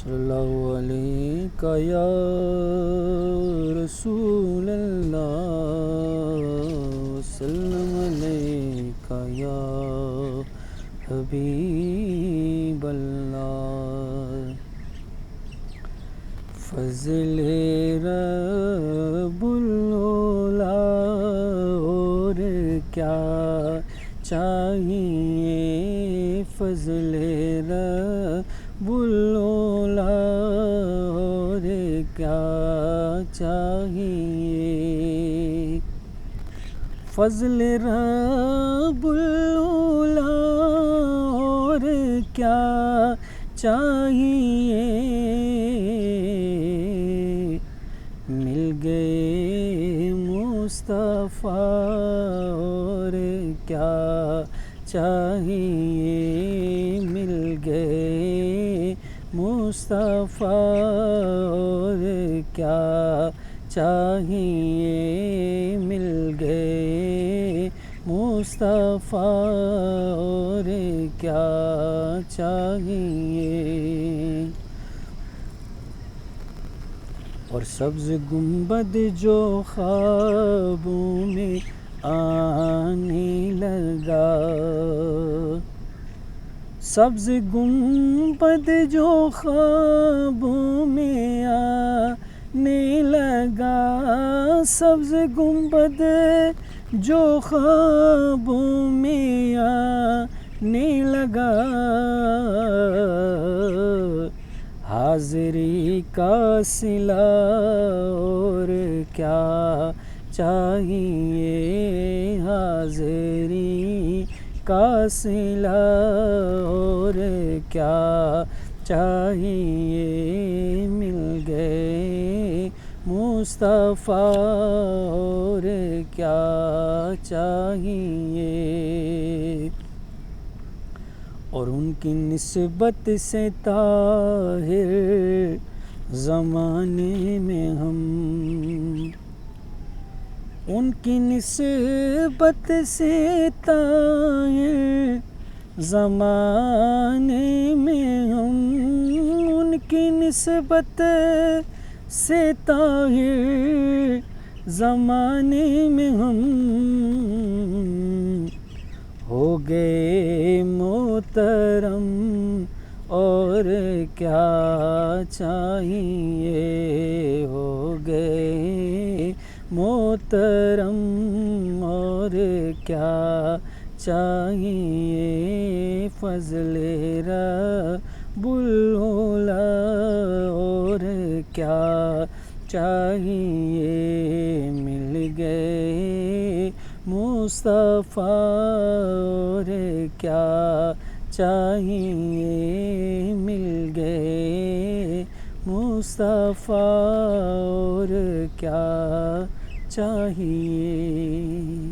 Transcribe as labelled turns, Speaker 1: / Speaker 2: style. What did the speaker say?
Speaker 1: صلی اللہ علیہ یا رسول اللہ وسلم علیہ یا حبیب اللہ۔ فضل رب العلا اور کیا چاہیے، فضل رب العلا اور کیا چاہیے، فضل رب العلا اور کیا چاہیے، مل گئے مصطفیٰ اور کیا چاہیے، مل گئے مصطفیٰ اور کیا چاہیے، مل گئے مصطفیٰ اور کیا چاہیے۔ اور سبز گنبد جو خوابوں میں آنے لگا، سبز گنبد جو خوابوں میں آنے لگا، سبز گنبد جو خوابوں میں آنے لگا، حاضری کا صلہ اور کیا چاہیے، حاضری کا صلہ اور کیا چاہیے، مل گئے مصطفیٰ اور کیا چاہیے۔ اور ان کی نسبت سے طاہر زمانے میں ہم، ان کی نسبت سے طاہر زمانے میں ہم، ان کی نسبت سے طاہر زمانے میں ہم، ہو گئے محترم اور کیا چاہیے، ہو گئے محترم اور کیا چاہیے، فضل رب العلا اور کیا چاہیے، مل گئے مصطفیٰ اور کیا چاہیے، مل گئے مصطفیٰ اور کیا چاہیے۔